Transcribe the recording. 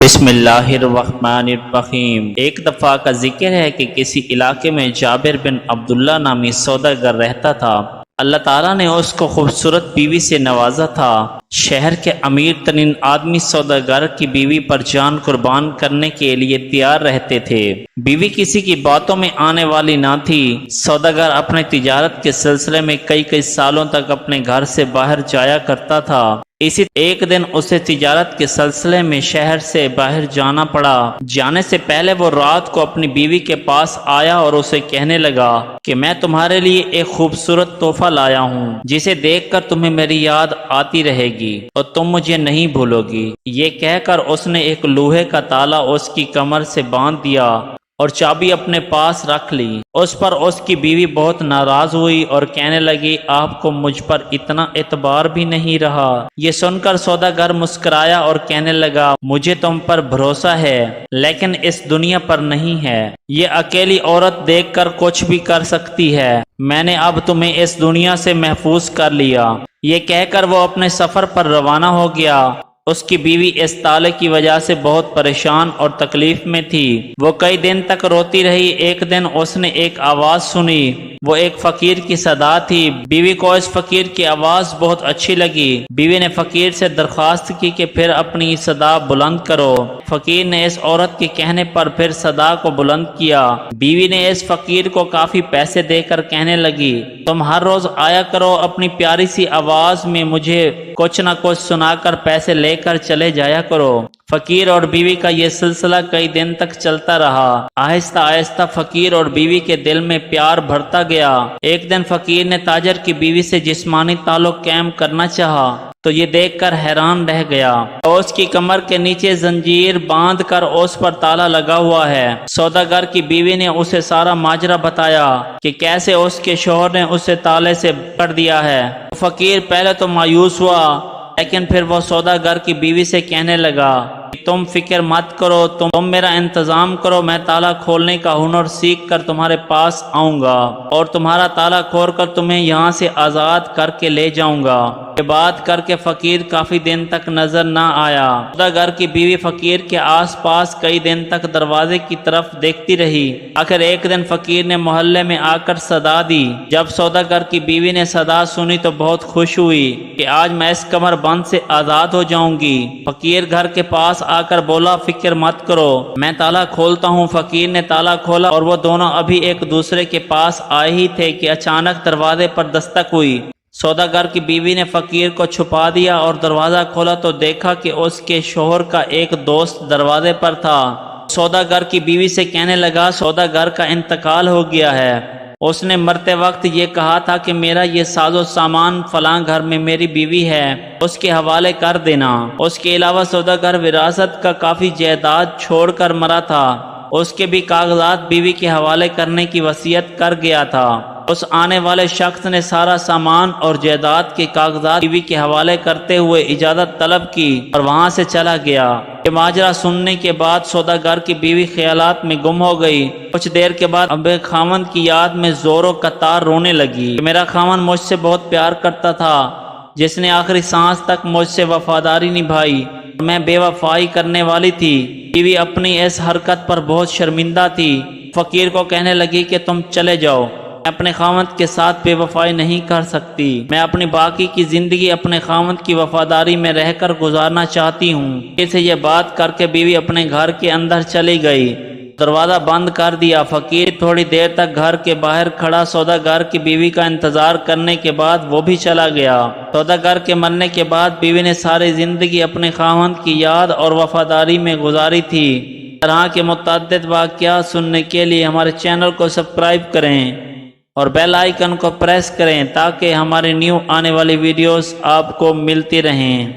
بسم اللہ الرحمن الرحیم۔ ایک دفعہ کا ذکر ہے کہ کسی علاقے میں جابر بن عبداللہ نامی سوداگر رہتا تھا۔ اللہ تعالیٰ نے اس کو خوبصورت بیوی سے نوازا تھا۔ شہر کے امیر ترین آدمی سوداگر کی بیوی پر جان قربان کرنے کے لیے تیار رہتے تھے۔ بیوی کسی کی باتوں میں آنے والی نہ تھی۔ سوداگر اپنے تجارت کے سلسلے میں کئی سالوں تک اپنے گھر سے باہر جایا کرتا تھا۔ اسی ایک دن اسے تجارت کے سلسلے میں شہر سے باہر جانا پڑا۔ جانے سے پہلے وہ رات کو اپنی بیوی کے پاس آیا اور اسے کہنے لگا کہ میں تمہارے لیے ایک خوبصورت تحفہ لایا ہوں جسے دیکھ کر تمہیں میری یاد آتی رہے گی اور تم مجھے نہیں بھولو گی۔ یہ کہہ کر اس نے ایک لوہے کا تالا اس کی کمر سے باندھ دیا اور چابی اپنے پاس رکھ لی۔ اس پر اس کی بیوی بہت ناراض ہوئی اور کہنے لگی آپ کو مجھ پر اتنا اعتبار بھی نہیں رہا۔ یہ سن کر سوداگر مسکرایا اور کہنے لگا مجھے تم پر بھروسہ ہے لیکن اس دنیا پر نہیں ہے۔ یہ اکیلی عورت دیکھ کر کچھ بھی کر سکتی ہے۔ میں نے اب تمہیں اس دنیا سے محفوظ کر لیا۔ یہ کہہ کر وہ اپنے سفر پر روانہ ہو گیا۔ اس کی بیوی اس تالے کی وجہ سے بہت پریشان اور تکلیف میں تھی۔ وہ کئی دن تک روتی رہی۔ ایک دن اس نے ایک آواز سنی۔ وہ ایک فقیر کی صدا تھی۔ بیوی کو اس فقیر کی آواز بہت اچھی لگی۔ بیوی نے فقیر سے درخواست کی کہ پھر اپنی صدا بلند کرو۔ فقیر نے اس عورت کے کہنے پر پھر صدا کو بلند کیا۔ بیوی نے اس فقیر کو کافی پیسے دے کر کہنے لگی تم ہر روز آیا کرو، اپنی پیاری سی آواز میں مجھے کچھ نہ کچھ سنا کر پیسے لے کر چلے جایا کرو۔ فقیر اور بیوی کا یہ سلسلہ کئی دن تک چلتا رہا۔ آہستہ آہستہ فقیر اور بیوی کے دل میں پیار بڑھتا گیا۔ ایک دن فقیر نے تاجر کی بیوی سے جسمانی تعلق قائم کرنا چاہا تو یہ دیکھ کر حیران رہ گیا۔ اس کی کمر کے نیچے زنجیر باندھ کر اس پر تالا لگا ہوا ہے۔ سوداگر کی بیوی نے اسے سارا ماجرا بتایا کہ کیسے اس کے شوہر نے اسے تالے سے پکڑ دیا ہے۔ فقیر پہلے تو مایوس ہوا لیکن پھر وہ سوداگر کی بیوی سے کہنے لگا تم فکر مت کرو، تم میرا انتظام کرو، میں تالا کھولنے کا ہنر سیکھ کر تمہارے پاس آؤں گا اور تمہارا تالا کھول کر تمہیں یہاں سے آزاد کر کے لے جاؤں گا۔ یہ بات کر کے فقیر کافی دن تک نظر نہ آیا۔ سوداگر کی بیوی فقیر کے آس پاس کئی دن تک دروازے کی طرف دیکھتی رہی۔ آخر ایک دن فقیر نے محلے میں آ کر صدا دی۔ جب سوداگر کی بیوی نے صدا سنی تو بہت خوش ہوئی کہ آج میں اس کمر بند سے آزاد ہو جاؤں گی۔ فقیر گھر کے پاس آ کر بولا فکر مت کرو، میں تالا کھولتا ہوں۔ فقیر نے تالا کھولا اور وہ دونوں ابھی ایک دوسرے کے پاس آئے ہی تھے کہ اچانک دروازے پر دستک ہوئی۔ سوداگر کی بیوی نے فقیر کو چھپا دیا اور دروازہ کھولا تو دیکھا کہ اس کے شوہر کا ایک دوست دروازے پر تھا۔ سوداگر کی بیوی سے کہنے لگا سوداگر کا انتقال ہو گیا ہے، اس نے مرتے وقت یہ کہا تھا کہ میرا یہ ساز و سامان فلاں گھر میں میری بیوی ہے، اس کے حوالے کر دینا۔ اس کے علاوہ سوداگر وراثت کا کافی جائیداد چھوڑ کر مرا تھا، اس کے بھی کاغذات بیوی کے حوالے کرنے کی وصیت کر گیا تھا۔ اس آنے والے شخص نے سارا سامان اور جائیداد کے کاغذات بیوی کے حوالے کرتے ہوئے اجازت طلب کی اور وہاں سے چلا گیا۔ یہ ماجرا سننے کے بعد سوداگر کی بیوی خیالات میں گم ہو گئی۔ کچھ دیر کے بعد اب خاوند کی یاد میں زوروں کا تار رونے لگی۔ میرا خاوند مجھ سے بہت پیار کرتا تھا، جس نے آخری سانس تک مجھ سے وفاداری نبھائی، میں بے وفائی کرنے والی تھی۔ بیوی اپنی اس حرکت پر بہت شرمندہ تھی۔ فقیر کو کہنے لگی کہ تم چلے جاؤ، میں اپنے خاوند کے ساتھ بے وفائی نہیں کر سکتی، میں اپنی باقی کی زندگی اپنے خاوند کی وفاداری میں رہ کر گزارنا چاہتی ہوں۔ اسے یہ بات کر کے بیوی اپنے گھر کے اندر چلی گئی، دروازہ بند کر دیا۔ فقیر تھوڑی دیر تک گھر کے باہر کھڑا سوداگر کی بیوی کا انتظار کرنے کے بعد وہ بھی چلا گیا۔ سوداگر کے مرنے کے بعد بیوی نے ساری زندگی اپنے خاوند کی یاد اور وفاداری میں گزاری تھی۔ اس طرح کے متعدد واقعات سننے کے لیے ہمارے چینل کو سبسکرائب کریں اور بیل آئیکن کو پریس کریں تاکہ ہماری نیو آنے والی ویڈیوز آپ کو ملتی رہیں۔